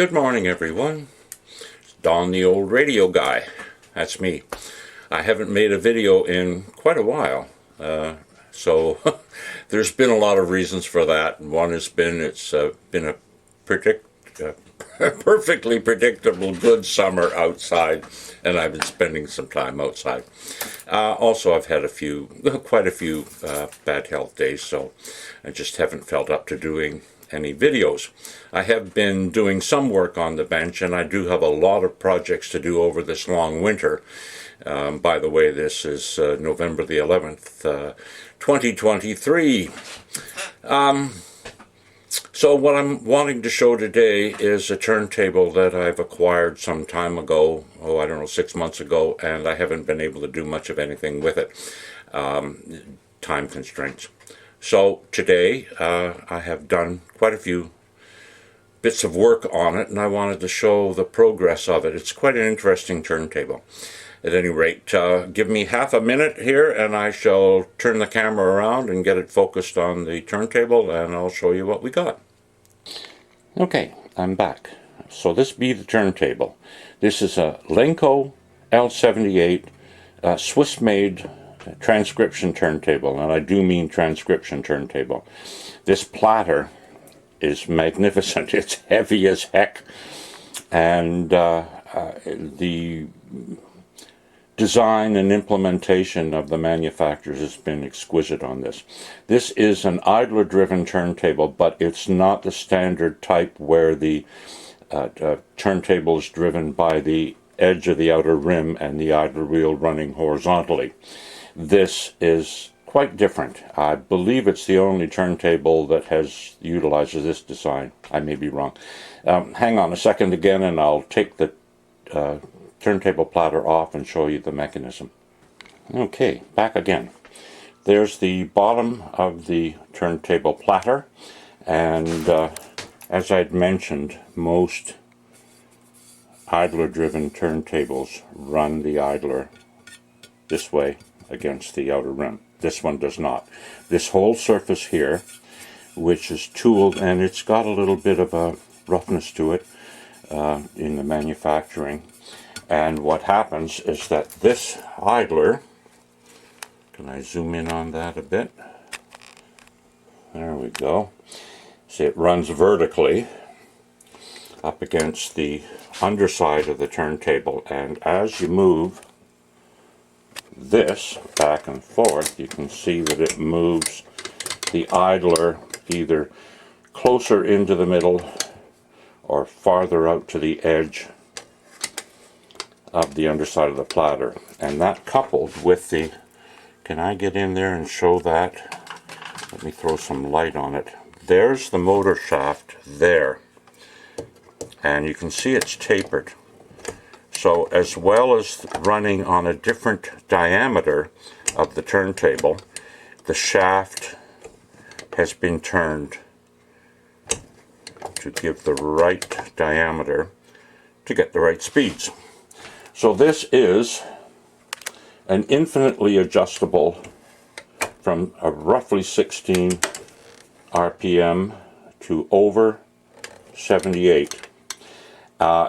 Good morning, everyone. It's Don, the old radio guy. That's me. I haven't made a video in quite a while, so there's been a lot of reasons for that. One has been it's been a perfectly predictable good summer outside, and I've been spending some time outside. Also, I've had quite a few bad health days, so I just haven't felt up to doing any videos. I have been doing some work on the bench, and I do have a lot of projects to do over this long winter. By the way, this is November the 11th, 2023. So what I'm wanting to show today is a turntable that I've acquired some time ago, I don't know, 6 months ago, and I haven't been able to do much of anything with it. Time constraints. So today I have done quite a few bits of work on it, and I wanted to show the progress of it. It's quite an interesting turntable. At any rate, give me half a minute here and I shall turn the camera around and get it focused on the turntable, and I'll show you what we got. Okay, I'm back. So this be the turntable. This is a Lenco L78 Swiss-made transcription turntable, and I do mean transcription turntable. This platter is magnificent. It's heavy as heck, and the design and implementation of the manufacturers has been exquisite on this. This is an idler driven turntable, but it's not the standard type where the turntable is driven by the edge of the outer rim and the idler wheel running horizontally. This is quite different. I believe it's the only turntable that utilizes this design. I may be wrong. Hang on a second again and I'll take the turntable platter off and show you the mechanism. Okay, back again. There's the bottom of the turntable platter, and as I'd mentioned, most idler driven turntables run the idler this way against the outer rim. This one does not. This whole surface here, which is tooled, and it's got a little bit of a roughness to it in the manufacturing. And what happens is that this idler, can I zoom in on that a bit? There we go. See, it runs vertically up against the underside of the turntable, and as you move this back and forth, you can see that it moves the idler either closer into the middle or farther out to the edge of the underside of the platter. And that coupled with the, can I get in there and show that? Let me throw some light on it. There's the motor shaft there, and you can see it's tapered. So as well as running on a different diameter of the turntable, the shaft has been turned to give the right diameter to get the right speeds. So this is an infinitely adjustable from a roughly 16 RPM to over 78.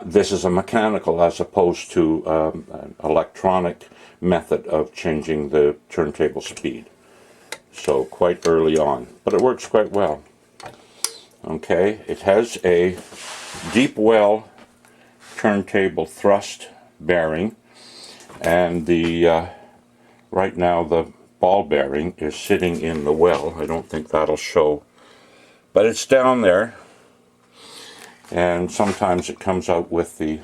This is a mechanical as opposed to an electronic method of changing the turntable speed. So quite early on, but it works quite well. Okay, it has a deep well turntable thrust bearing, and the right now the ball bearing is sitting in the well. I don't think that'll show, but it's down there, and sometimes it comes out with the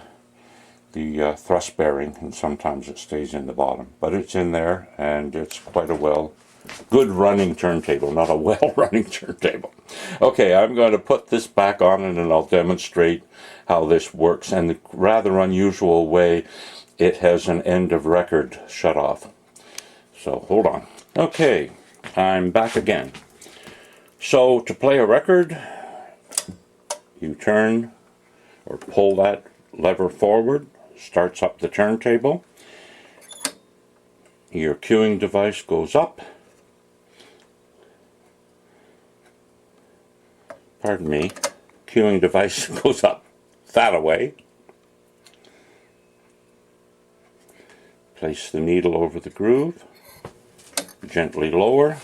thrust bearing, and sometimes it stays in the bottom, but it's in there, and it's quite a good running turntable, not a well running turntable. Okay, I'm going to put this back on it and I'll demonstrate how this works, and the rather unusual way it has an end of record shut off. So hold on. Okay, I'm back again. So to play a record, you turn or pull that lever forward, starts up the turntable, your cueing device goes up, pardon me, cueing device goes up. that away. Place the needle over the groove, gently lower.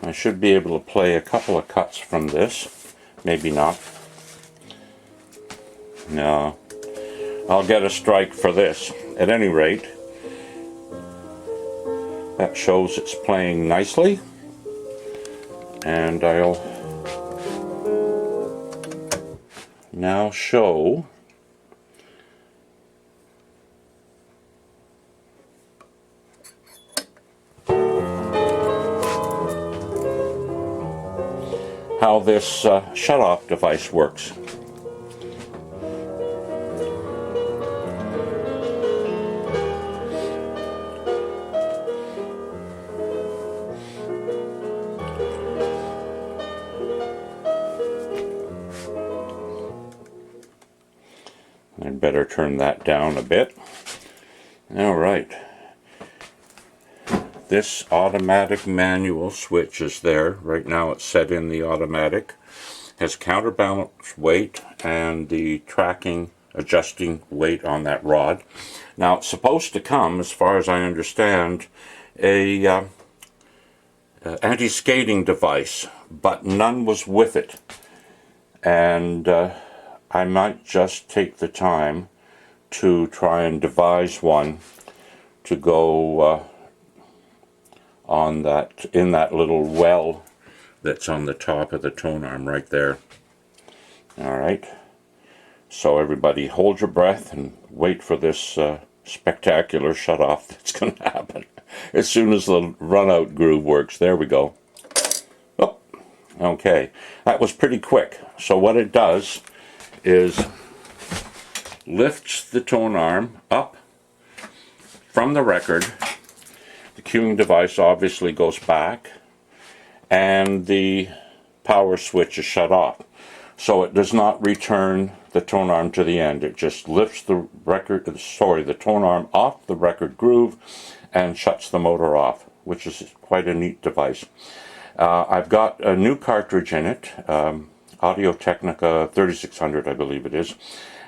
I should be able to play a couple of cuts from this, maybe not. No, I'll get a strike for this. At any rate, that shows it's playing nicely, and I'll now show how this shut-off device works. I'd better turn that down a bit. All right. This automatic manual switch is there. Right now it's set in the automatic. Has counterbalance weight and the tracking, adjusting weight on that rod. Now it's supposed to come, as far as I understand, a anti-skating device, but none was with it. And I might just take the time to try and devise one to go on that, in that little well that's on the top of the tone arm right there. Alright, so everybody hold your breath and wait for this spectacular shut off that's going to happen as soon as the run out groove works. There we go. Oh, okay, that was pretty quick. So what it does is lifts the tone arm up from the record. The cueing device obviously goes back, and the power switch is shut off. So it does not return the tone arm to the end. It just lifts the the tone arm off the record groove and shuts the motor off, which is quite a neat device. I've got a new cartridge in it, Audio-Technica 3600, I believe it is,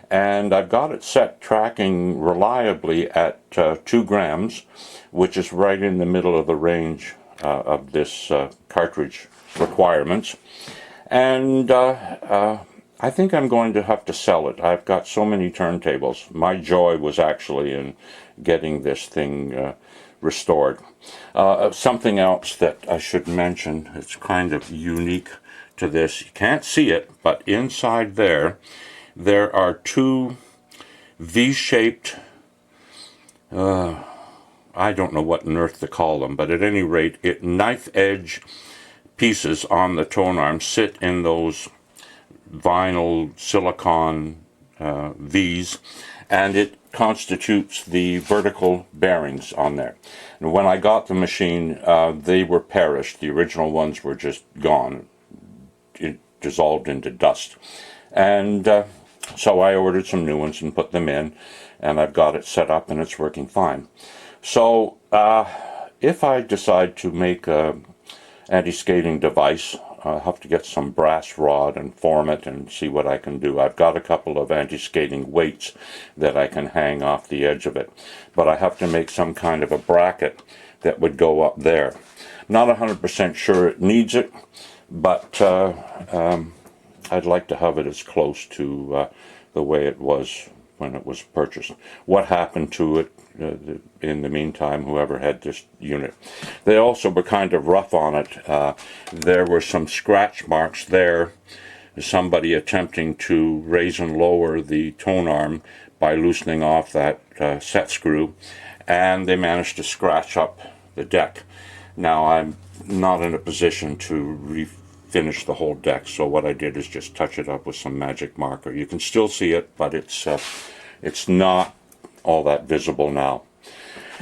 and I've got it set tracking reliably at 2 grams, which is right in the middle of the range of this cartridge requirements. And I think I'm going to have to sell it. I've got so many turntables. My joy was actually in getting this thing restored. Something else that I should mention, it's kind of unique to this. You can't see it, but inside there are 2 V-shaped, I don't know what on earth to call them, but at any rate, knife edge pieces on the tone arm sit in those vinyl silicone V's, and it constitutes the vertical bearings on there. And when I got the machine, they were perished. The original ones were just gone. It dissolved into dust. And so I ordered some new ones and put them in, and I've got it set up and it's working fine. So if I decide to make a anti-skating device, I'll have to get some brass rod and form it and see what I can do. I've got a couple of anti-skating weights that I can hang off the edge of it, but I have to make some kind of a bracket that would go up there. Not 100% sure it needs it, but I'd like to have it as close to the way it was when it was purchased. What happened to it in the meantime, whoever had this unit. They also were kind of rough on it. There were some scratch marks there, somebody attempting to raise and lower the tone arm by loosening off that set screw, and they managed to scratch up the deck. Now I'm not in a position to refinish the whole deck, so what I did is just touch it up with some magic marker. You can still see it, but it's not all that visible now.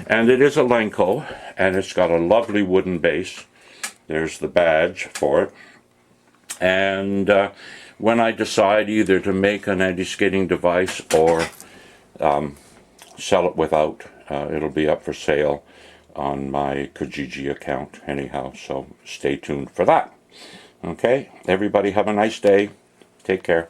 And it is a Lenco, and it's got a lovely wooden base. There's the badge for it. And when I decide either to make an anti-skating device or sell it without, it'll be up for sale on my Kijiji account anyhow, so stay tuned for that. Okay, everybody have a nice day. Take care.